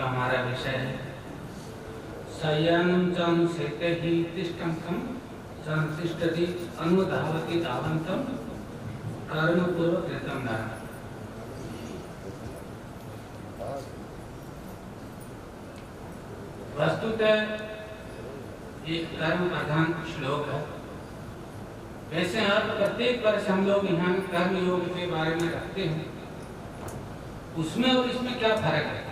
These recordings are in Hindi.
का हमारा विषय है शय्यानं चानुशेते हि तिष्ठन्तं संतिष्ठति अनुधावति धावन्तं कर्मपूर्वकृतं नरः। वस्तुतः ये कर्म प्रधान श्लोक है। वैसे आप प्रत्येक वर्ष हम लोग यहाँ कर्म योग के बारे में रखते हैं, उसमें और इसमें क्या फर्क है?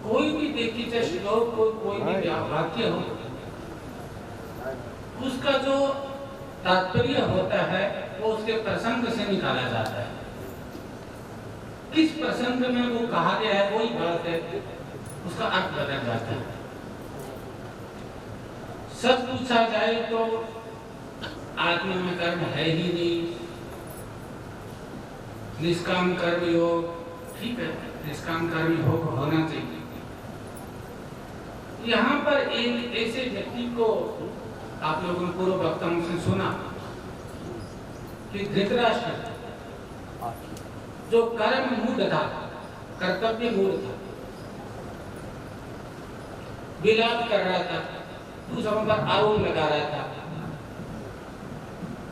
कोई भी देखिए चाहे श्लोक हो, कोई भी वाक्य हो, उसका जो तात्पर्य होता है वो उसके प्रसंग से निकाला जाता है। किस प्रसंग में वो कहा गया है वही बात है, उसका अर्थ बदल जाता है। सच पूछा जाए तो आत्मा में कर्म है ही नहीं, निष्काम कर्म योग ठीक है, निष्काम कर्म योग होना चाहिए। यहाँ पर एक ऐसे व्यक्ति को आप लोगों ने पूर्व वक्ताओं से सुना कि धृतराष्ट्र जो कर्म मूढ़ था, कर्तव्य मूढ़ था, विलाप कर रहा था, दूसरों पर आरोप लगा रहा था,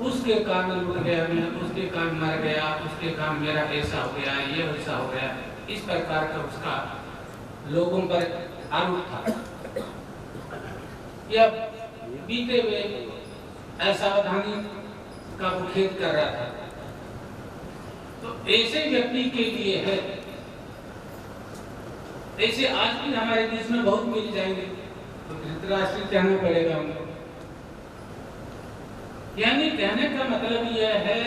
उसके काम लूट गया मैं, उसके काम मर गया, उसके काम मेरा ऐसा हो गया, ये वैसा हो गया, इस प्रकार का उसका लोगों पर आरोप था। या बीते हुए असावधानी का वो खेद कर रहा था। तो ऐसे व्यक्ति के लिए है, ऐसे आज भी हमारे देश में बहुत मिल जाएंगे, तो धृतराष्ट्र कहना पड़ेगा उनको। यानी कहने का मतलब यह है,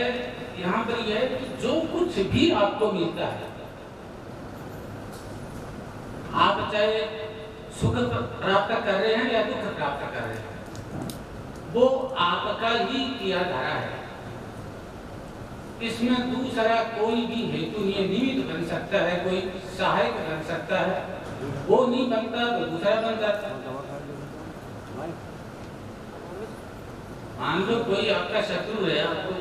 यहाँ पर यह है कि जो कुछ भी आपको मिलता है, आप चाहे सुख प्राप्त कर रहे हैं या दुख प्राप्त कर रहे हैं, वो आपका ही किया धरा है। इसमें दूसरा कोई भी हेतु नहीं, निमित्त बन सकता है, कोई सहायक बन सकता है, वो नहीं बनता तो दूसरा बन जाता है। मान लो कोई आपका शत्रु है, आपको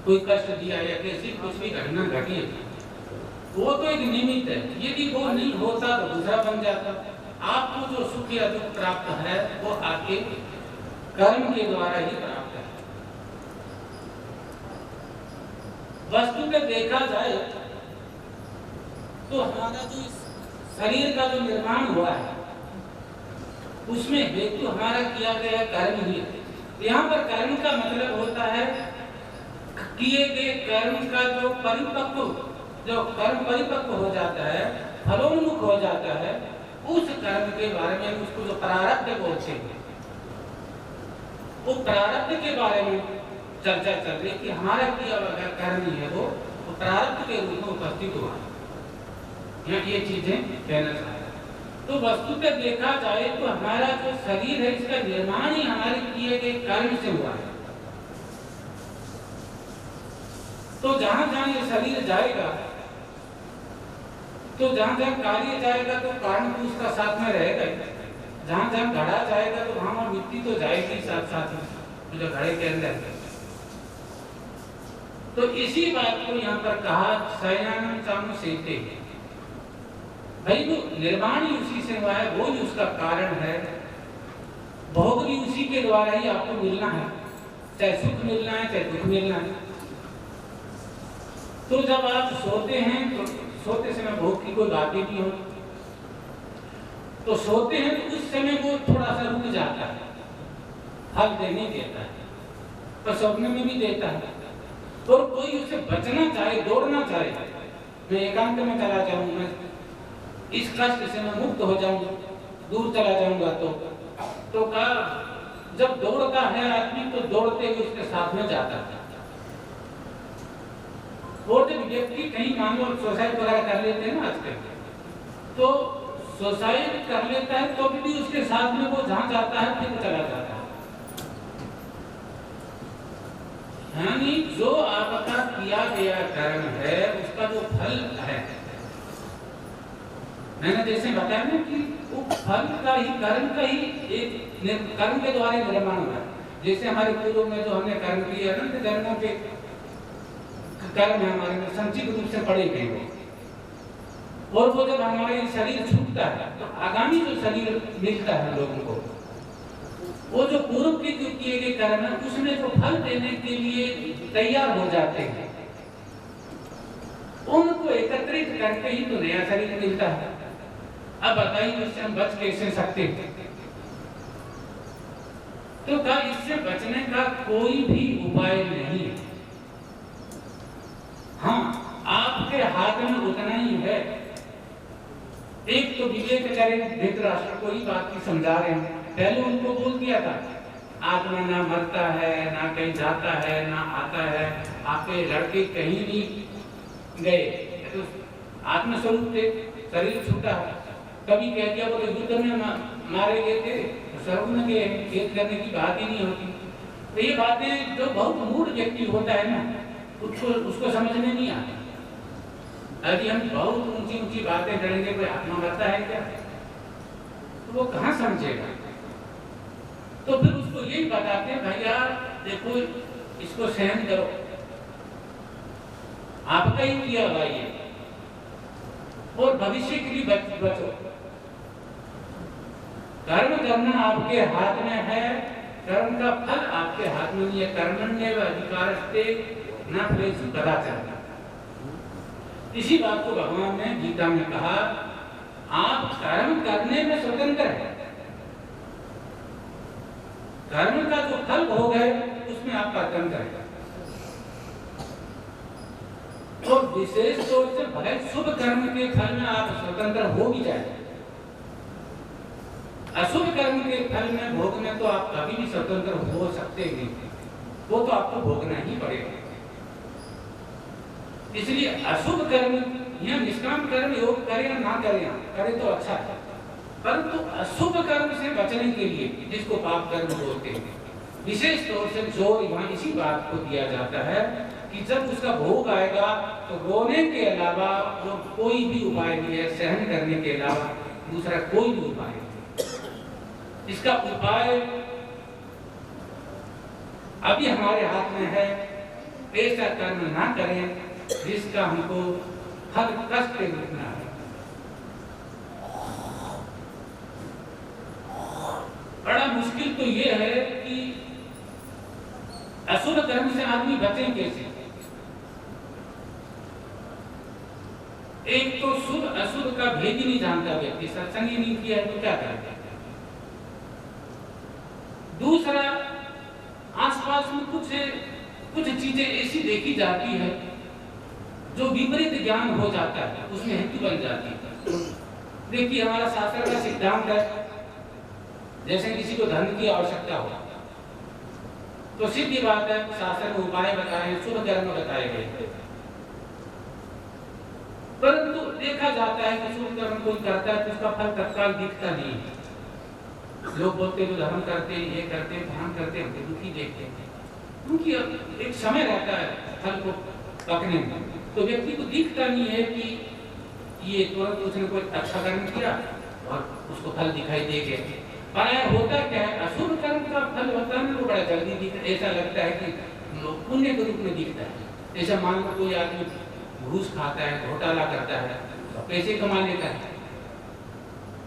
कोई कष्ट दिया या कैसी कुछ भी घटना घटी, वो तो एक निमित्त है, यदि वो नहीं होता तो दूसरा बन जाता। आपको जो सुख या दुख प्राप्त है वो आपके कर्म के द्वारा ही प्राप्त है। वस्तु में देखा जाए तो हमारा जो शरीर का जो निर्माण हुआ है उसमें हेतु हमारा किया गया कर्म ही है। यहाँ पर कर्म का मतलब होता है किए गए कर्म का जो कर्म परिपक्व हो जाता है, फलोन्मुख हो जाता है, उस कर्म के बारे में उसको जो प्रारब्ध बोलते हैं, वो प्रारब्ध के बारे में चर्चा चल रही है कि हमारा किया हुआ कर्म ही है वो प्रारब्ध के रूप में उपस्थित हुआ। ये चीजें कहना चाह रहे हैं। तो वस्तु पे देखा जाए तो हमारा जो शरीर है इसका निर्माण ही हमारे किए गए कर्म से हुआ है। तो जहां जहां ये शरीर जाएगा, तो जहां जहां कार्य जाएगा तो कारण भी उसका साथ में रहेगा। जहां जहां घड़ा जाएगा तो वहां मिट्टी तो जाएगी साथ साथ में, जो घड़े के अंदर है। तो इसी बात को यहाँ पर कहा शय्यानं चानुशेते, भाई वो निर्माण ही उसी से हुआ है, वो ही उसका कारण है, भोग भी उसी के द्वारा ही आपको मिलना है, चाहे सुख मिलना है चाहे दुख मिलना है। तो जब आप सोते हैं तो सोते समय भोग की कोई बात ही नहीं होती, तो सोते हैं तो उस समय वो थोड़ा सा रुक जाता है, फल देने देता है, पर सपने में भी देता है। और कोई उसे बचना चाहे, दौड़ना चाहे, मैं एकांत में चला जाऊं, मैं इस कष्ट से मैं मुक्त हो जाऊंगा, दूर चला जाऊंगा, तो कहा जब दौड़ता है आदमी तो दौड़ते हुए उसके साथ में जाता है। और जब व्यक्ति कहीं मान लो सुसाइड वगैरह कर लेते हैं ना आजकल, तो सुसाइड कर लेता है तो भी उसके साथ में वो जहां जाता है फिर चला जाता है। यानी जो आपका किया गया कर्म है उसका जो फल है, मैंने जैसे बताया ना कि वो फल का ही, कर्म का ही एक कर्म के द्वारा निर्माण हुआ है। जैसे हमारे पूर्व में जो हमने कर्म किए अनंत जन्मों के कर्म है हमारे में संचित रूप से पड़े गए, और वो जब हमारे शरीर छूटता है तो आगामी जो शरीर मिलता है लोगों को, वो जो पूर्व के जो किए गए कर्म है उसमें जो फल देने के लिए तैयार हो जाते हैं, उनको एकत्रित करके ही तो नया शरीर मिलता है। अब बताइए इससे हम बच कैसे सकते हैं? तो क्या इससे बचने का कोई भी उपाय नहीं है। हाँ, आपके हाथ में उतना ही है। एक तो विवेक करें, धृतराष्ट्र को ही बात की समझा रहे हैं। पहले उनको बोल दिया था आत्मा ना मरता है, ना कहीं जाता है, ना आता है। आपके लड़के कहीं नहीं गए, तो आत्मस्वरूप थे, शरीर छूटा है। कभी कह दिया बोले युद्ध में मारे गए थे, स्वर्ग में गए, खेत करने की बात ही नहीं होती। तो ये बातें जो बहुत मूढ़ व्यक्ति होता है ना, उसको समझ में नहीं आता। यदि हम बहुत ऊंची ऊंची बातें करेंगे, कोई आत्मा मरता है क्या, तो वो कहाँ समझेगा। तो फिर उसको यही बताते हैं भैया देखो इसको सहन करो, आपका ही किया हुआ ये, और भविष्य के लिए बचो। कर्म करना आपके हाथ में है, कर्म का फल आपके हाथ में नहीं है। कर्मण्येव अधिकारस्ते न फलेषु कदाचन। इसी बात को भगवान ने गीता में कहा, आप कर्म करने में स्वतंत्र है, कर्म का जो फल भोग है उसमें आपका तंत्र है। तो विशेष तौर से भले शुभ कर्म के फल में आप स्वतंत्र हो भी जाए, अशुभ कर्म के फल में भोग में तो आप कभी भी स्वतंत्र हो सकते नहीं, वो तो आपको भोगना ही पड़ेगा। इसलिए अशुभ कर्म या निष्काम कर्म योग करें या ना करें तो अच्छा है, परंतु अशुभ कर्म से बचने के लिए, जिसको पाप कर्म बोलते हैं, विशेष तौर से जोर यहाँ इसी बात को दिया जाता है कि जब उसका भोग आएगा तो रोने के अलावा और कोई भी उपाय नहीं है, सहन करने के अलावा दूसरा कोई भी उपाय नहीं। इसका उपाय अभी हमारे हाथ में है, ऐसा कर्म ना करें जिसका हमको फल कष्ट मिलना है। बड़ा मुश्किल तो ये है कि अशुभ कर्म से आदमी बचे कैसे। एक तो शुभ अशुभ का भेद ही नहीं जानता व्यक्ति, सत्संग ही नहीं किया है तो क्या करेगा। दूसरा, आसपास में कुछ चीजें ऐसी देखी जाती है जो विपरीत ज्ञान हो जाता है, उसमें हेतु बन जाती है। देखिए हमारा शास्त्र का सिद्धांत है, जैसे किसी को धन की आवश्यकता हो तो सीधी बात है शास्त्र में उपाय बताए, शुभ कर्म बताए गए, परंतु देखा जाता है कि शुभ कर्म कोई करता है तो उसका फल तत्काल दिखता नहीं है। लोग बोलते जो धर्म करते हैं, ये करते हैं, ध्यान करते हैं, हम दुखी देखते हैं, क्योंकि एक समय रहता है फल को पकने में, तो व्यक्ति को दिखता नहीं है कि ये तुरंत उसने कोई अच्छा कर्म किया और उसको फल दिखाई दे गया। पर होता क्या है, अशुभ कर्म का फल होता है वो बड़ा जल्दी दिखता है, ऐसा लगता है कि पुण्य के रूप में दिखता है। जैसे मान लो कोई आदमी घूस खाता है, घोटाला करता है, तो पैसे कमा लेता है,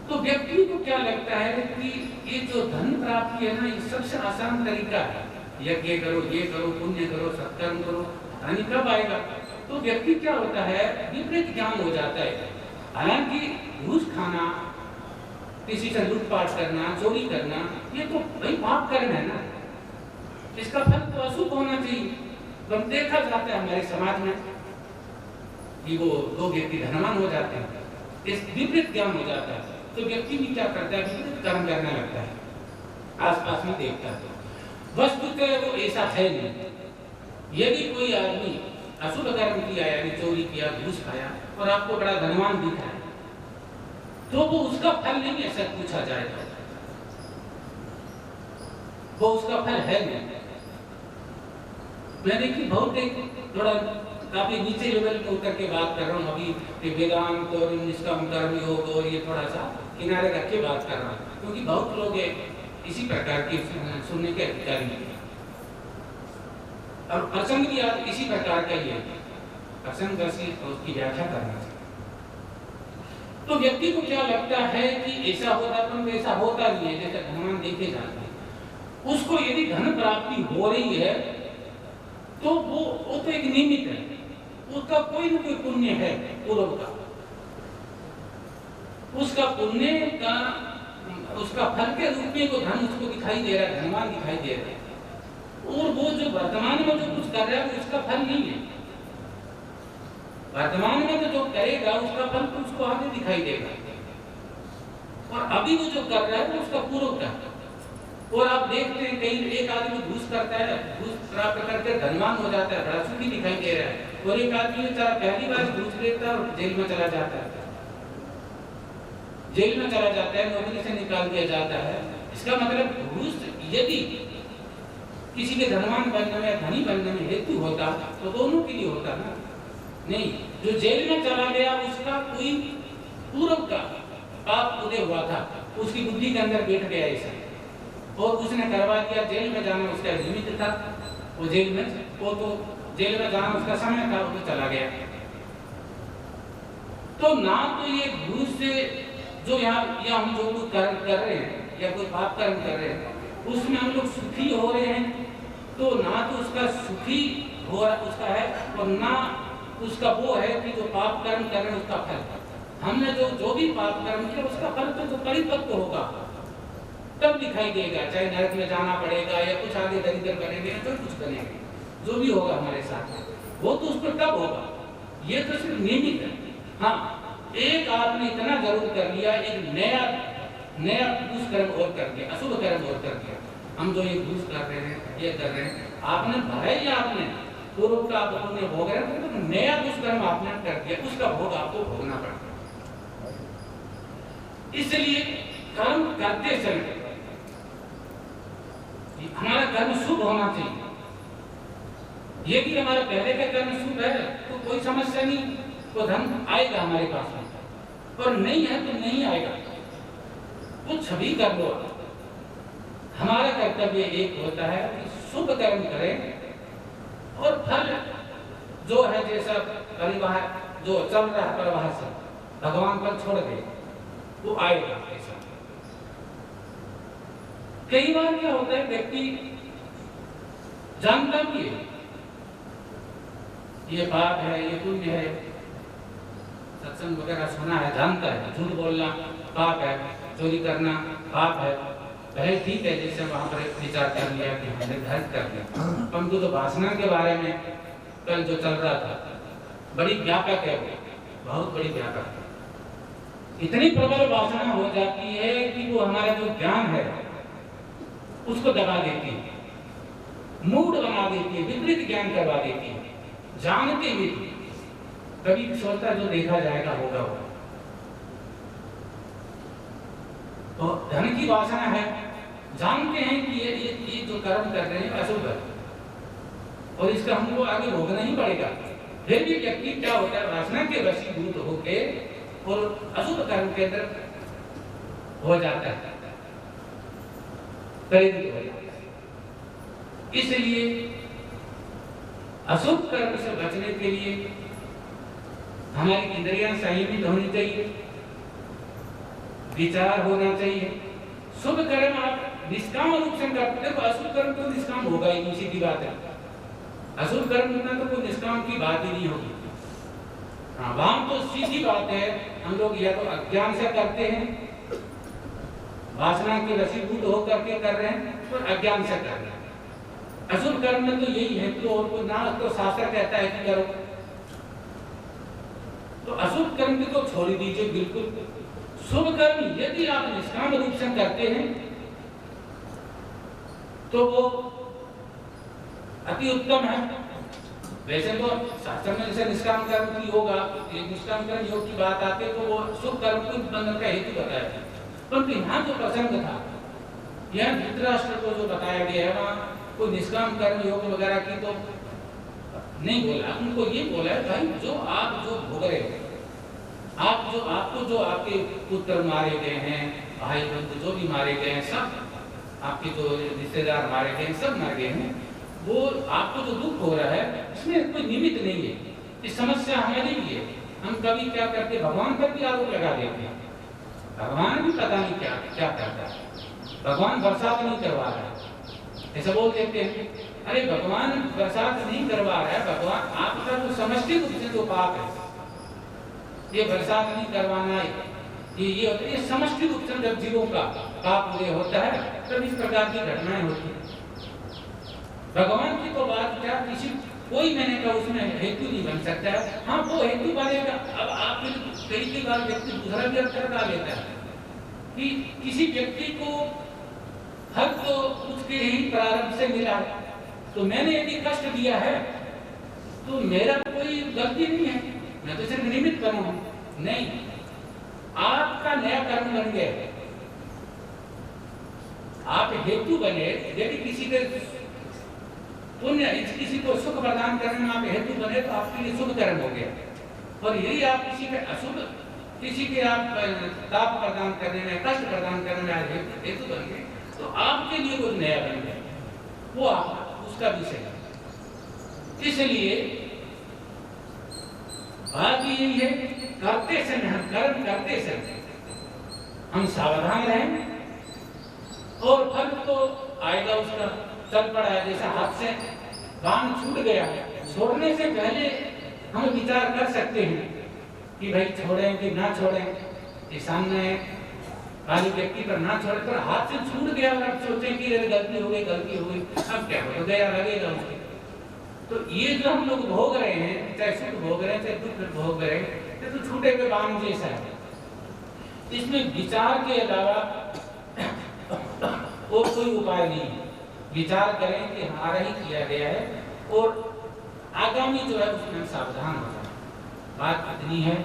तो व्यक्ति को क्या लगता है कि ये जो धन प्राप्ति है ना, ये सबसे आसान तरीका है, यज्ञ करो, ये करो, पुण्य करो, सत्कर्म करो, धन कब आएगा। तो व्यक्ति क्या होता है, विपरीत ज्ञान हो जाता है। हालांकि घूस खाना, किसी से लूटपाट करना, चोरी करना, ये तो भाई पाप कर्म है ना, इसका फल तो अशुभ होना चाहिए। तो देखा जाता है हमारे समाज में कि वो दो व्यक्ति धनवान हो जाते हैं, इस विपरीत ज्ञान हो जाता है, तो व्यक्ति भी क्या करता है, विपरीत कर्म करने लगता है, आसपास में देखता है। वस्तुतः वो ऐसा है नहीं। यदि कोई आदमी अशुभ कर्म किया, यानी चोरी किया, घूस खाया, और आपको बड़ा धनवान दिखा है, तो वो उसका फल नहीं ऐसा पूछा जाएगा, वो उसका फल है नहीं। मैंने कि बहुत थोड़ा काफी नीचे लेवल में उतर के बात कर रहा हूँ अभी, कि वेदांत और निष्काम कर्म योग और ये थोड़ा सा किनारे रख के बात कर रहा हूँ, क्योंकि बहुत लोग इसी प्रकार की सुनने के अधिकारी हैं। और प्रसंग भी इसी प्रकार का ही है, प्रसंग उसकी व्याख्या करना चाहिए। तो व्यक्ति को क्या लगता है कि ऐसा होता, परंतु ऐसा होता नहीं है जैसे धनवान देखे जाते हैं। उसको यदि धन प्राप्ति हो रही है तो वो तो एक निमित्त है, उसका कोई न कोई पुण्य है पूर्व का, उसका पुण्य का उसका फल के रूप में वो धन उसको दिखाई दे रहा है, धनवान दिखाई दे रहा है। और वो जो वर्तमान में जो कुछ कर रहा है वो उसका फल नहीं है, वर्तमान में तो जो करेगा उसका फल तो उसको आगे दिखाई देगा, और अभी वो जो कर रहा है वो उसका पूर्व का। और आप देखते हैं कहीं एक आदमी घूस करता है, घूस प्राप्त करके धनवान हो जाता है, बड़ा सुखी दिखाई दे रहा है, और एक आदमी बेचारा पहली बार घूस लेता है और जेल में चला जाता है, जेल में चला जाता है, नौकरी से निकाल दिया जाता है। इसका मतलब घूस यदि किसी के धनवान बनने में, धनी बनने में हेतु होता तो दोनों के लिए होता ना, नहीं। जो जेल में चला गया उसका कोई पूर्व का पाप उदय हुआ था, उसकी बुद्धि के अंदर बैठ गया ऐसा, और उसने करवा दिया, जेल में जाना उसका निमित्त था, वो जेल में जाना उसका समय था, वो चला गया। तो ना तो ये घूस से जो यहाँ या हम जो कुछ कर्म कर रहे हैं या कोई पाप कर्म कर रहे हैं उसमें हम लोग सुखी हो रहे हैं, तो ना तो उसका सुखी हो उसका है, और ना उसका वो है कि जो पाप कर्म कर रहे हैं उसका फल। हमने जो भी पाप कर्म किया उसका फल तो जो परिपक्व होगा तब दिखाई देगा, चाहे नरक में जाना पड़ेगा या कुछ आगे दरिद्र बनेंगे या कुछ बनेंगे, जो भी होगा हमारे साथ वो तो उस पर तब होगा, ये तो सिर्फ निमित्त है। हाँ, एक आपने इतना जरूर कर लिया, एक नया घूस कर्म और कर दिया, अशुभ कर्म और कर दिया। हम जो ये घूस कर रहे हैं, ये कर रहे हैं, आपने भरा या आपने पूर्व का आपने भोग रहे हैं, तो नया दुष्कर्म आपने कर दिया, उसका भोग आपको भोगना पड़ता। इसलिए कर्म करते समय हमारा कर्म शुभ होना चाहिए। यदि हमारा पहले का कर्म शुभ है तो कोई समस्या नहीं, तो धन आएगा हमारे पास में, और नहीं है तो नहीं आएगा, कुछ भी कर लो। हमारा कर्तव्य एक होता है कि शुभ कर्म करें, और फल जो है जैसा परिवार जो चल रहा है प्रवाह से भगवान पर छोड़ दे, वो आएगा। ऐसा कई बार क्या होता है, व्यक्ति जानता भी है ये पाप है, ये पुण्य है, सत्संग वगैरह सुना है, जानता है झूठ बोलना पाप है, चोरी करना पाप है, पहले ठीक है जैसे वहां पर विचार कर लिया कि हमने घर कर लिया, परंतु तो वासना के बारे में कल जो चल रहा था बड़ी व्यापक है, बहुत बड़ी व्यापक है, इतनी प्रबल वासना हो जाती है कि वो हमारा जो ज्ञान है उसको दबा देती है, मूड बना देती है, विपरीत ज्ञान करवा देती है, जानते हुए कभी सोचता जो देखा जाएगा होगा। तो धन की वासना है, जानते हैं कि ये जो कर्म कर रहे हैं अशुभ है और इसका हमको आगे भोगना ही पड़ेगा, फिर भी व्यक्ति क्या होता है, वासना के वशीभूत होके और अशुभ कर्म के अंदर हो जाता है, प्रेरित हो जाता है। इसलिए अशुभ कर्म से बचने के लिए हमारी इंद्रियां संयमित होनी चाहिए, विचार होना चाहिए। शुभ कर्म आप निष्काम रूप से करते, देखो अशुभ कर्म तो निष्काम होगा ही नहीं, सीधी बात है, अशुभ कर्म करना तो कोई निष्काम की बात ही नहीं होगी। हाँ, वहां तो सीधी बात है, हम लोग या तो अज्ञान से करते हैं, वासना के वशीभूत होकर के कर रहे हैं, और अज्ञान से कर रहे हैं। अशुभ कर्म में तो यही है, तो और कोई ना तो शास्त्र कहता है कि करो, तो अशुभ कर्म को छोड़ दीजिए बिल्कुल। शुभ कर्म यदि आप निष्काम रूप से करते हैं तो वो अति उत्तम है। वैसे तो शास्त्र में जैसे निष्काम कर्म की होगा, एक निष्काम कर्म योग की बात आती है तो वो शुभ कर्म को बंधन का हेतु बताया है, परंतु यहाँ जो प्रसंग था, यहाँ धृतराष्ट्र को जो बताया गया है वहाँ कोई निष्काम कर्म योग वगैरह की तो नहीं बोला, उनको ये बोला है भाई जो आप जो भोग रहे हो, आपको जो आपके पुत्र मारे गए हैं, भाई बंधु जो भी मारे गए हैं, सब आपके जो रिश्तेदार मारे गए हैं, सब मर गए हैं, वो आपको जो दुख हो रहा है इसमें कोई निमित्त नहीं है, इस समस्या हमारी भी है, हम कभी क्या करते, भगवान पर भी आरोप लगा देते हैं। भगवान भी पता नहीं क्या क्या करता है, भगवान बरसात नहीं करवा रहा है, ऐसा बोल देते हैं। अरे भगवान बरसात नहीं करवा रहा है, भगवान आपका जो समष्टि रूप से जो पाप है, ये बरसात नहीं करवाना है, ये समष्टि रूप से जब जीवों का पाप उदय होता है तब इस प्रकार की घटनाएं होती हैं। भगवान की तो बात क्या, किसी कोई मैंने कहा उसमें हेतु नहीं बन सकता है। हाँ वो हेतु बनेगा। अब आप कई बार व्यक्ति दूसरा भी अर्थ कर लेता है कि किसी व्यक्ति को हक तो उसके ही प्रारंभ से मिला है, तो मैंने यदि कष्ट दिया है तो मेरा कोई गलती नहीं है, मैं तो सिर्फ निमित्त बना हूं। नहीं, आपका नया कर्म बन गया, आप हेतु बने। यदि किसी के पुण्य, किसी को सुख प्रदान करने में आप हेतु बने तो आपके लिए शुभ कर्म हो गया। और यदि आप किसी के अशुभ, किसी के आप ताप प्रदान करने में, कष्ट प्रदान करने में हेतु बन गए तो आपके लिए कुछ नया बन गया, वो आप उसका विषय है। इसलिए बात यही है, करते समय, हम कर्म करते समय हम सावधान रहें, और फल तो आएगा उसका। चल पड़ा है, जैसा हाथ से बाण छूट गया, छोड़ने से पहले हम विचार कर सकते हैं कि भाई छोड़ें कि ना छोड़ें, कि सामने वाले व्यक्ति पर ना छोड़े, पर हाथ से छूट गया और अब सोचें कि गलती हो गई, अब क्या हो गया, लगेगा उसके। तो ये जो हम लोग भोग रहे हैं, चाहे सुख भोग रहे हैं चाहे दुख भोग रहे हैं, ये तो छूटे हुए बाण जैसा है। इसमें विचार के अलावा और कोई उपाय नहीं है। विचार करें कि हमारा ही किया गया है, और आगामी जो है उसमें सावधान हो जाए। बात इतनी है,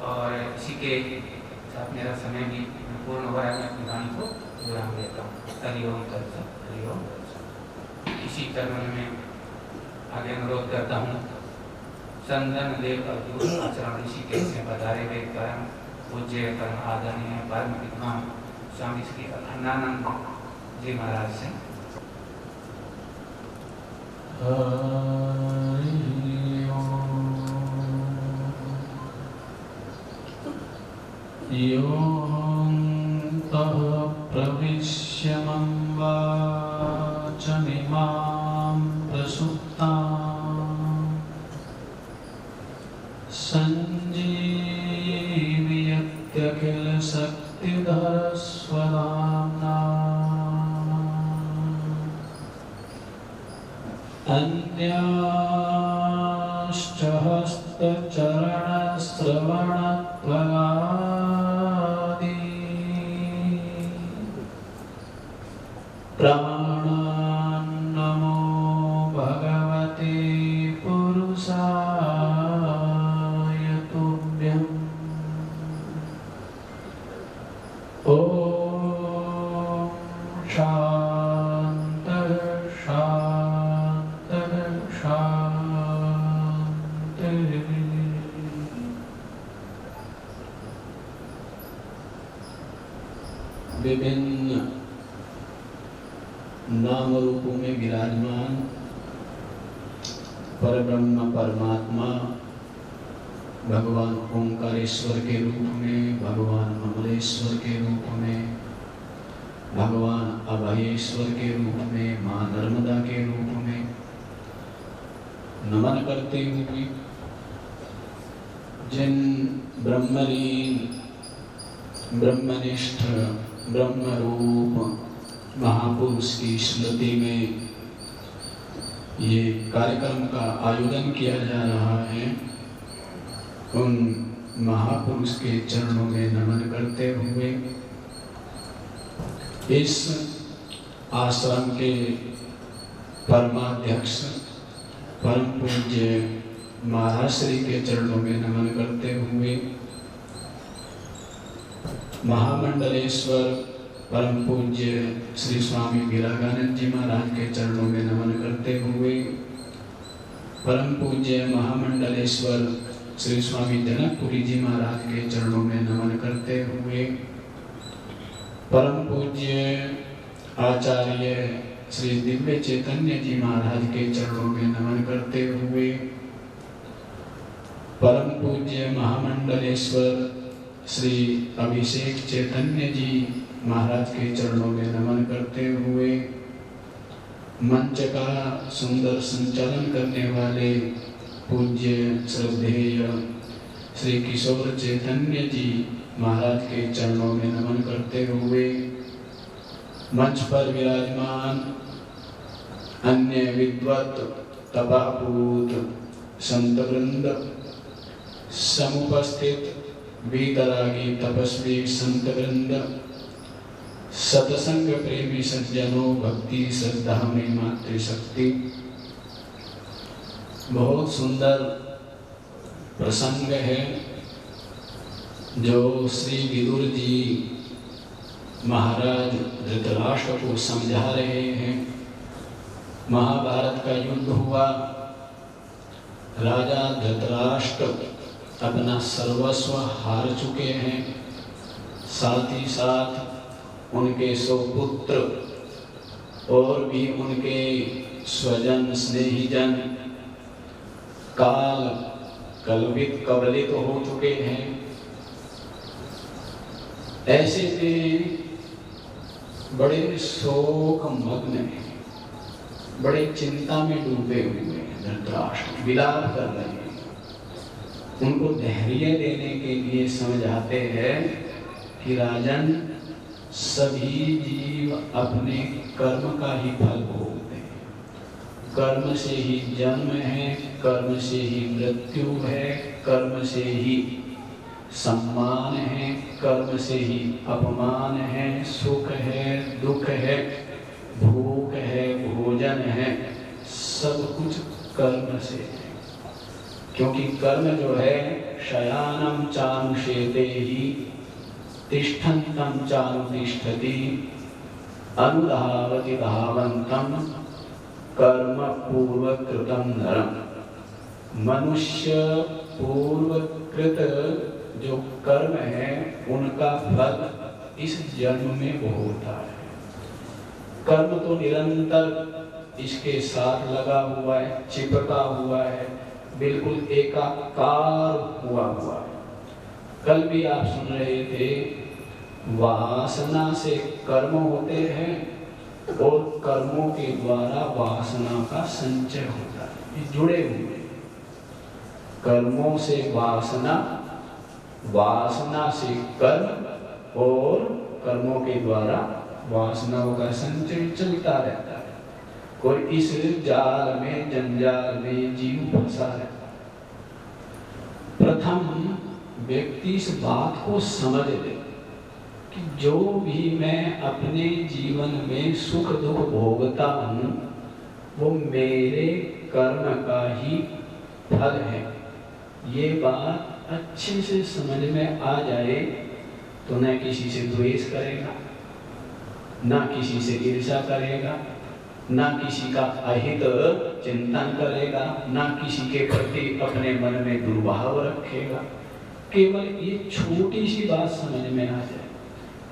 और इसी के साथ मेरा समय भी पूर्ण हो रहा है। मैं अपनी वाणी को विराम देता हूँ। हरिओम तत्सत, हरिओम तत्सत। इसी कर्म में आगे अनुरोध करता हूँ, चंदन देव अद्भुत आचरण ऋषि कैसे पधारे हुए कर्म पूज्य कर्म आदरणीय परम विद्वान स्वामी श्री अखंडानंद जी महाराज से। योऽन्तः प्रविश्य मम वाचमिमां प्रसुप्तां सञ्जीवयत्यखिलशक्तिधरस्वधाम्ना अन्याश्च हस्तचरणश्रवणत्वगादि प्राणान्नमो भगवते पुरुषाय तुभ्यम्। ॐ शान्तः शान्तः शान्तिः। विभिन्न नाम रूपों में विराजमान परब्रह्म परमात्मा भगवान ओंकारेश्वर के रूप में, भगवान अमलेश्वर के रूप में, भगवान अभयेश्वर के रूप में, माँ नर्मदा के रूप में नमन करते हुए जिन ब्रह्मलीन, ब्रह्मनिष्ठ, ब्रह्मरूप महापुरुष की स्मृति में ये कार्यक्रम का आयोजन किया जा रहा है, उन महापुरुष के चरणों में नमन करते हुए इस आश्रम के परमाध्यक्ष परम पूज्य महाराज श्री के चरणों में नमन करते हुए महामंडलेश्वर परम पूज्य श्री स्वामी वीरागानंद जी महाराज के चरणों में नमन करते हुए परम पूज्य महामंडलेश्वर श्री स्वामी जनकपुरी जी महाराज के चरणों में नमन करते हुए परम पूज्य आचार्य श्री दिव्य चैतन्य जी महाराज के चरणों में नमन करते हुए परम पूज्य महामंडलेश्वर श्री अभिषेक चैतन्य जी महाराज के चरणों में नमन करते हुए मंच का सुंदर संचालन करने वाले पूज्य श्रद्धेय श्री किशोर चैतन्य जी महाराज के चरणों में नमन करते हुए मंच पर विराजमान अन्य विद्वत तपापूत संत वृंद, समुपस्थित वीतरागी तपस्वी संत वृंद, सत्संग प्रेमी सज्जनों, भक्ति श्रद्धा में मातृशक्ति। बहुत सुंदर प्रसंग है जो श्री विदुर जी महाराज धृतराष्ट्र को समझा रहे हैं। महाभारत का युद्ध हुआ, राजा धृतराष्ट्र अपना सर्वस्व हार चुके हैं, साथ ही साथ उनके 100 पुत्र और भी उनके स्वजन स्नेहीजन काल कलवित कबलित हो चुके हैं। ऐसे में बड़े शोक मग्न हैं, बड़े चिंता में डूबे हुए हैं। धृतराष्ट्र विलाप कर रहे हैं। उनको धैर्य देने के लिए समझाते हैं कि राजन, सभी जीव अपने कर्म का ही फल भोगते हैं। कर्म से ही जन्म है, कर्म से ही मृत्यु है, कर्म से ही सम्मान है, कर्म से ही अपमान है, सुख है, दुख है, भूख है, भोजन है, सब कुछ कर्म से है। क्योंकि कर्म जो है, शयानम चानुषेते ही तिष्ठन्तं चानुतिष्ठति अनुधावति धावन्तं कर्म पूर्वकृतं नरम। मनुष्य पूर्वकृत जो कर्म है उनका फल इस जन्म में भोगता है। कर्म तो निरंतर इसके साथ लगा हुआ है, चिपका हुआ है, बिल्कुल एकाकार हुआ है। कल भी आप सुन रहे थे, वासना से कर्म होते हैं और कर्मों के द्वारा वासना का संचय होता है। ये जुड़े हुए हैं। कर्मों से वासना, वासना से कर्म और कर्मों के द्वारा वासनाओं का संचय चलता रहता है। कोई इस जाल में, जंजाल में जीव फंसा रहता है। प्रथम व्यक्ति इस बात को समझ ले कि जो भी मैं अपने जीवन में सुख दुख भोगता हूँ वो मेरे कर्म का ही फल है। ये बात अच्छे से समझ में आ जाए तो न किसी से द्वेष करेगा, न किसी से ईर्ष्या करेगा, न किसी का अहित चिंतन करेगा, न किसी के प्रति अपने मन में दुर्भाव रखेगा। केवल ये छोटी सी बात समझ में आ जाए।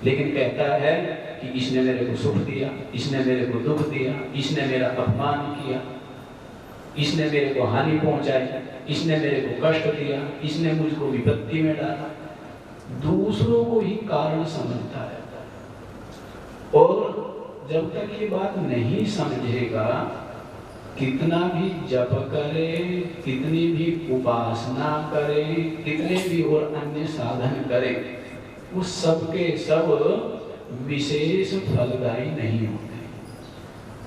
लेकिन कहता है कि इसने मेरे को सुख दिया, इसने मेरे को दुख दिया, इसने मेरा अपमान किया, इसने मेरे को हानि पहुंचाई, इसने मेरे को कष्ट दिया, इसने मुझको विपत्ति में डाला। दूसरों को ही कारण समझता रहता है। और जब तक ये बात नहीं समझेगा, कितना भी जप करे, कितनी भी उपासना करे, कितने भी और अन्य साधन करे, वो सबके सब विशेष फलदायी नहीं होते।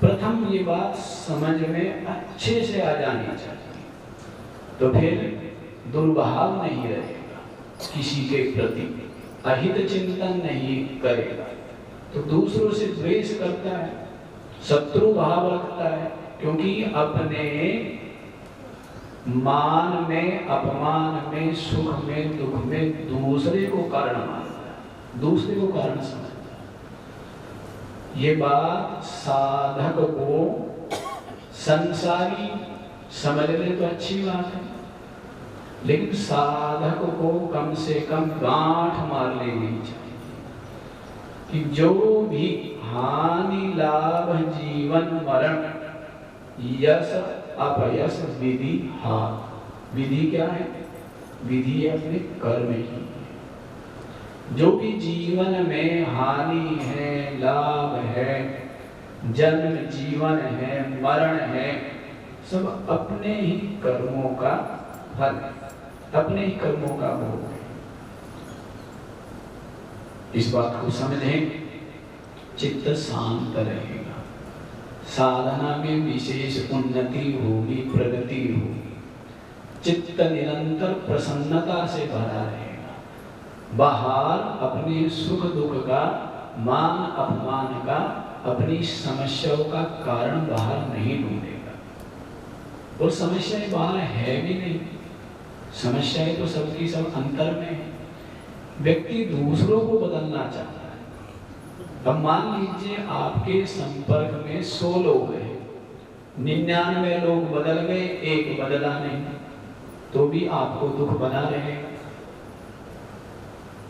प्रथम ये बात समझ में अच्छे से आ जानी चाहिए, तो फिर दुर्भाव नहीं रहेगा, किसी के प्रति अहित चिंतन नहीं करेगा, तो दूसरों से द्वेष करता है, शत्रु भाव रखता है। क्योंकि अपने मान में, अपमान में, सुख में, दुख में दूसरे को कारण मानता है, दूसरे को कारण समझता है। ये बात साधक को संसारी समझ ले तो अच्छी बात है, लेकिन साधक को कम से कम गांठ मार लेनी चाहिए कि जो भी हानि लाभ जीवन मरण यश अपयश विधि हार। विधि क्या है? विधि अपने कर्म ही। जो भी जीवन में हानि है, लाभ है, जन्म जीवन है, मरण है, सब अपने ही कर्मों का फल, अपने ही कर्मों का भोग है। इस बात को समझें, चित्त शांत रहेगा, साधना में विशेष उन्नति होगी, प्रगति होगी, चित्त निरंतर प्रसन्नता से भरा रहेगा। बाहर अपने सुख दुख का, मान अपमान का, अपनी समस्याओं का कारण बाहर नहीं ढूंढेगा। और समस्याएं बाहर है भी नहीं, समस्याएं तो सबकी सब अंतर में है। व्यक्ति दूसरों को बदलना चाहता है। अब मान लीजिए आपके संपर्क में 100 लोग हैं, 99 लोग बदल गए, एक बदला नहीं, तो भी आपको दुख बना रहेगा,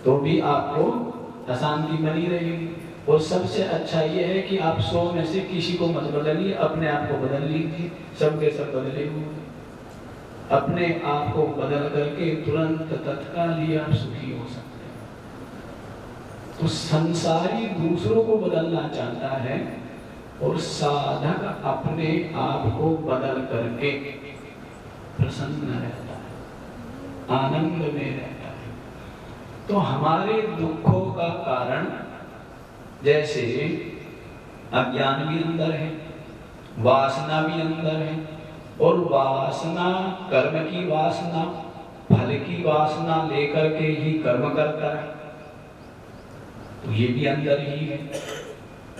तो भी आपको अशांति बनी रहेगी। और सबसे अच्छा यह है कि आप 100 में से किसी को मत बदलिए, अपने आप को बदल लीजिए। सबके सब बदले हुए, अपने आप को बदल करके तुरंत तत्काल ही आप सुखी हो सकते हैं। तो संसारी दूसरों को बदलना चाहता है और साधक अपने आप को बदल करके प्रसन्न रहता है, आनंद में रहता है। तो हमारे दुखों का कारण जैसे अज्ञान भी अंदर है, वासना भी अंदर है, और वासना कर्म की वासना, फल की वासना लेकर के ही कर्म करता है, तो ये भी अंदर ही है।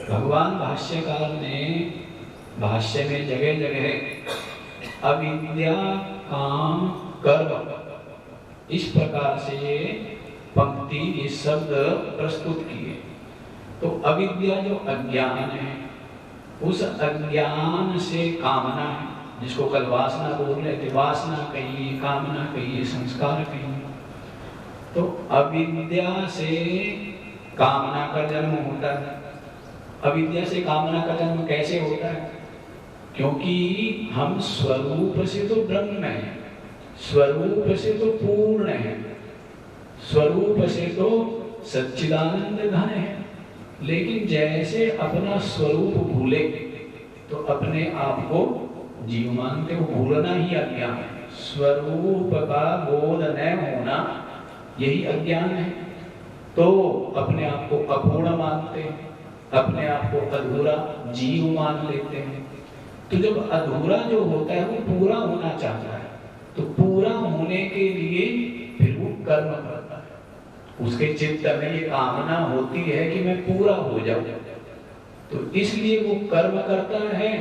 भगवान भाष्यकार ने भाष्य में जगह जगह अविद्या काम कर्म इस प्रकार से पंक्ति, ये शब्द प्रस्तुत किए। तो अविद्या जो अज्ञान है, उस अज्ञान से कामना है, जिसको कल वासना बोल रहे थे, वासना कहिए, कामना कहिए, संस्कार कहिए। तो अविद्या से कामना का जन्म होता है। अविद्या से कामना का जन्म कैसे होता है? क्योंकि हम स्वरूप से तो ब्रह्म हैं, स्वरूप से तो पूर्ण है, स्वरूप से तो सच्चिदानंद घन है, लेकिन जैसे अपना स्वरूप भूले तो अपने आप को जीव मानते हो। भूलना ही अज्ञान है, स्वरूप का बोध न होना यही अज्ञान है। तो अपने आप को अपूर्ण मानते हैं, अपने आप को अधूरा जीव मान लेते हैं। तो जब अधूरा जो होता है वो पूरा होना चाहता है, तो पूरा होने के लिए फिर वो कर्म करता है। उसके चित्त में ये कामना होती है कि मैं पूरा हो जाऊं, तो इसलिए वो कर्म करता है,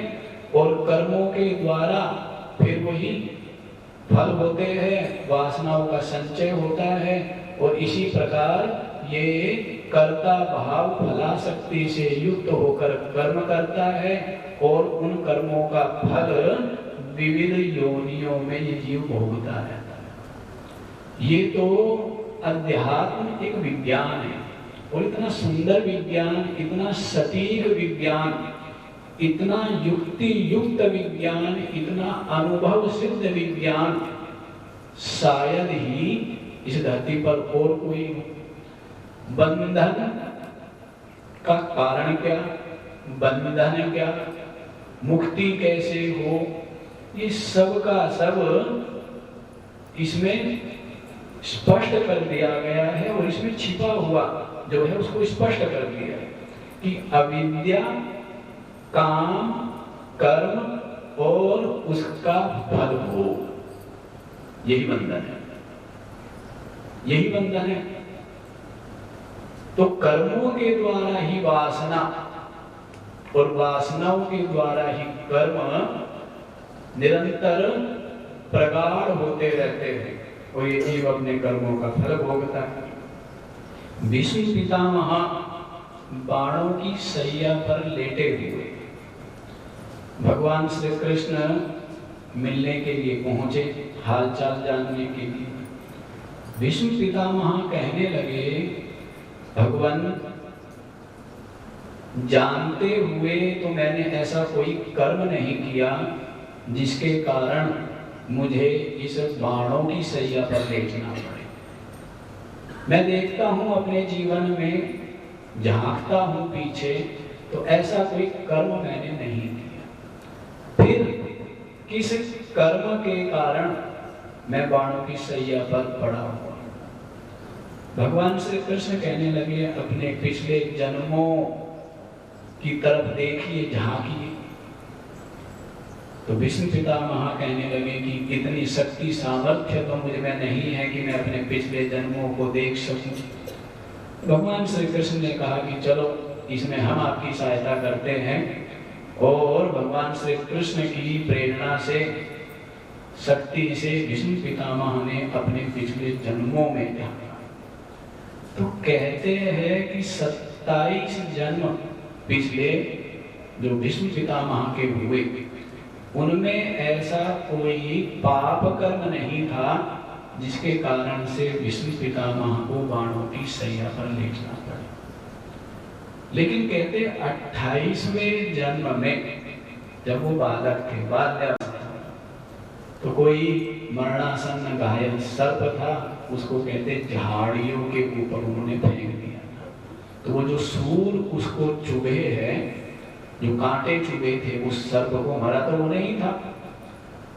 और कर्मों के द्वारा फिर वही फल होते हैं, वासनाओं का संचय होता है। और इसी प्रकार ये कर्ता भाव फलाशक्ति से युक्त होकर कर्म करता है, और उन कर्मों का फल विविध योनियों में ये जीव भोगता रहता है। ये तो अध्यात्म एक विज्ञान है, और इतना सुंदर विज्ञान, इतना सटीक विज्ञान, इतना युक्ति युक्त विज्ञान, इतना अनुभव सिद्ध विज्ञान शायद ही इस धरती पर और कोई हो। बंधन का कारण क्या, बंधन क्या, मुक्ति कैसे हो, ये सब का सब इसमें स्पष्ट कर दिया गया है। और इसमें छिपा हुआ जो है उसको स्पष्ट कर दिया है कि अविद्या, काम, कर्म और उसका फल हो, यही बंधन है, यही बंधन है। तो कर्मों के द्वारा ही वासना, और वासनाओं के द्वारा ही कर्म निरंतर प्रगाढ़ होते रहते हैं, और ये जीव अपने कर्मों का फल भोगता है। भीष्म पितामह बाणों की सैया पर लेटे हुए भगवान श्री कृष्ण मिलने के लिए पहुंचे, हालचाल जानने के लिए। भीष्म पितामह कहने लगे, भगवान जानते हुए तो मैंने ऐसा कोई कर्म नहीं किया जिसके कारण मुझे इस बाणों की सैया पर लेटना पड़े। मैं देखता हूँ अपने जीवन में, झांकता हूँ पीछे, तो ऐसा कोई कर्म मैंने नहीं किया। फिर किस कर्म के कारण मैं बाणों की सैया पर पड़ा हुआ। भगवान श्री कृष्ण कहने लगे, अपने पिछले जन्मों की तरफ देखिए, झांकिए। तो विष्णु पितामह कहने लगे कि इतनी शक्ति सामर्थ्य तो मुझ में नहीं है कि मैं अपने पिछले जन्मों को देख सकूं। भगवान श्री कृष्ण ने कहा कि चलो इसमें हम आपकी सहायता करते हैं। और भगवान श्री कृष्ण की प्रेरणा से, शक्ति से विष्णु पितामह ने अपने पिछले जन्मों में देखा। तो कहते हैं कि 27 जन्म पिछले जो विष्णु पितामह के हुए, उनमें ऐसा कोई पाप कर्म नहीं था जिसके कारण से विष्णु पितामह को बाणों की सैया पर लेटना पड़ा। लेकिन कहते 28वें जन्म में जब वो बालक थे, बाल्यावस्था, तो कोई मरणासन्न घायल सर्प था, उसको कहते झाड़ियों के ऊपर उन्होंने फेंक दिया। तो वो जो सूर उसको चुभे है, जो कांटे चुभे थे, उस सर्प को मरा तो वो नहीं था,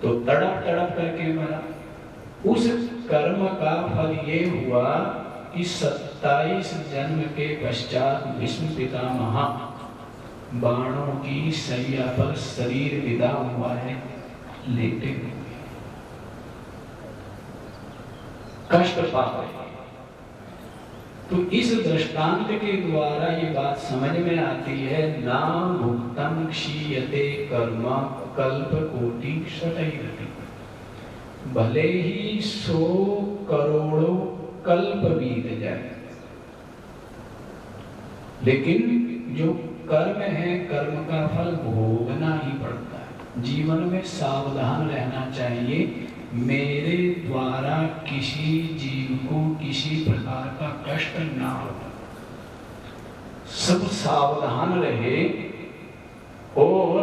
तो तड़प तड़प करके मरा। उस कर्म का फल ये हुआ कि 27 जन्म के पश्चात विष्णु पितामह बाणों की सैया पर शरीर विदा हुआ है, लेटे हुए, कष्ट पा रहे। तो इस दृष्टांत के द्वारा ये बात समझ में आती है, ना भुक्तम क्षीयते कर्म कल्प कोटि शतैरपि। भले ही 100 करोड़ों कल्प बीत जाए, लेकिन जो कर्म है, कर्म का फल भोगना ही पड़ता है। जीवन में सावधान रहना चाहिए, मेरे द्वारा किसी जीव को किसी प्रकार का कष्ट ना हो। सब सावधान रहे और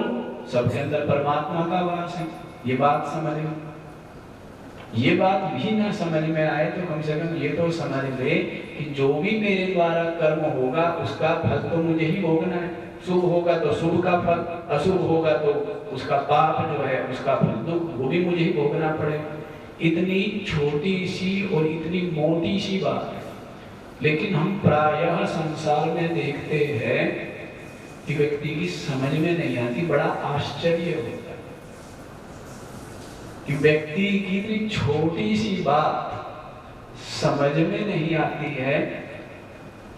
सबके अंदर परमात्मा का वास है, ये बात समझ लो। ये बात भी ना समझ में आए तो कम से कम ये तो समझ ले कि जो भी मेरे द्वारा कर्म होगा उसका फल तो मुझे ही भोगना है। शुभ होगा तो शुभ का फल, अशुभ होगा तो उसका पाप जो है, उसका फल दुख, वो भी मुझे ही भोगना पड़ेगा। इतनी छोटी सी और इतनी मोटी सी बात है, लेकिन हम प्रायः संसार में देखते हैं कि व्यक्ति की समझ में नहीं आती। बड़ा आश्चर्य होता है कि व्यक्ति की इतनी छोटी सी बात समझ में नहीं आती है,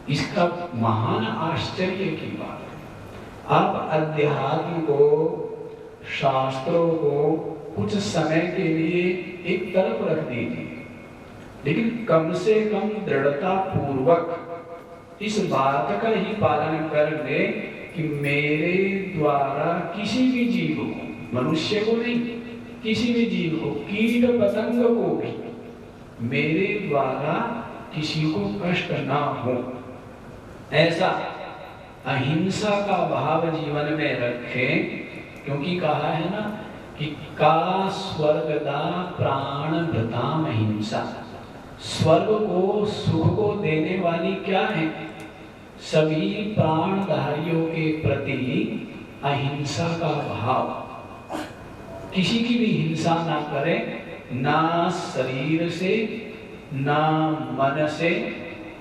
इसका महान आश्चर्य की बात है। आप अध्यात्म को, शास्त्रों को कुछ समय के लिए एक तरफ रख दीजिए, लेकिन कम से कम दृढ़ता पूर्वक इस बात का ही पालन कर ले कि मेरे द्वारा किसी भी जीव को, मनुष्य को नहीं, किसी भी जीव को, कीट पतंग को भी मेरे द्वारा किसी को कष्ट ना हो, ऐसा अहिंसा का भाव जीवन में रखें। क्योंकि कहा है ना कि का स्वर्गदा प्राण भृताम अहिंसा। स्वर्ग को, सुख को देने वाली क्या है? सभी प्राणधारियों के प्रति अहिंसा का भाव। किसी की भी हिंसा ना करें, ना शरीर से, ना मन से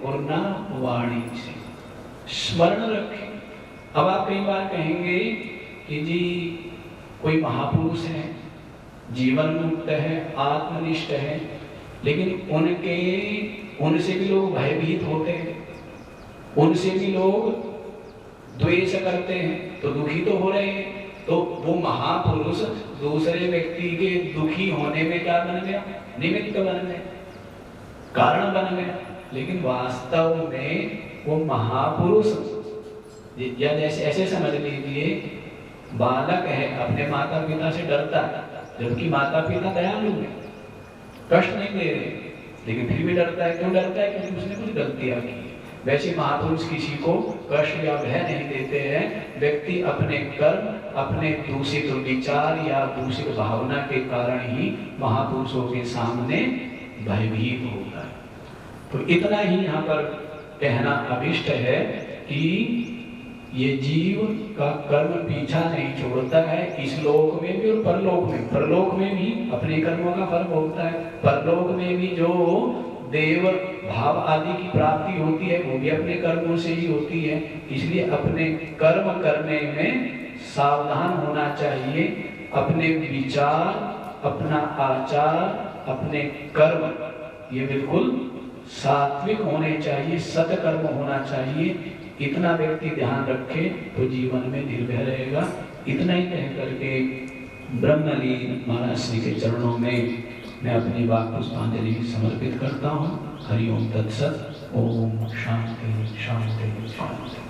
और ना वाणी से। स्मरण रखें। अब आप कई बार कहेंगे कि जी कोई महापुरुष है, जीवन मुक्त है, आत्मनिष्ठ है, लेकिन उनसे भी लोग भयभीत होते हैं, उनसे भी लोग द्वेष करते हैं, तो दुखी तो हो रहे हैं। तो वो महापुरुष दूसरे व्यक्ति के दुखी होने में क्या बन गया? निमित्त बन गया, कारण बन गया। लेकिन वास्तव में वो महापुरुष, या जैसे ऐसे समझ लीजिए, बालक है, अपने माता पिता से डरता है, जबकि माता पिता दयालु है, कष्ट नहीं दे रहे, लेकिन फिर भी डरता है। क्यों डरता है? क्योंकि उसने कुछ गलतियां की। वैसे महापुरुष किसी को कष्ट या भय नहीं देते हैं। व्यक्ति अपने कर्म, अपने दूषित विचार या दूषित भावना के कारण ही महापुरुषों के सामने भयभीत होता है। तो इतना ही यहाँ पर कहना अभिष्ट है कि ये जीव का कर्म पीछा नहीं छोड़ता है, इस लोक में भी और परलोक में। परलोक में भी अपने कर्मों का फल भोगता है, परलोक में भी जो देव भाव आदि की प्राप्ति होती है वो भी अपने कर्मों से ही होती है। इसलिए अपने कर्म करने में सावधान होना चाहिए। अपने विचार, अपना आचार, अपने कर्म ये बिल्कुल सात्विक होने चाहिए, सत्कर्म होना चाहिए। इतना व्यक्ति ध्यान रखे तो जीवन में निर्भय रहेगा। इतना ही कह करके ब्रह्मलीन महाराज श्री के चरणों में मैं अपनी वाक पुष्पांजलि समर्पित करता हूँ। हरि ओम तत्सत। ओम शांति शांति शांति।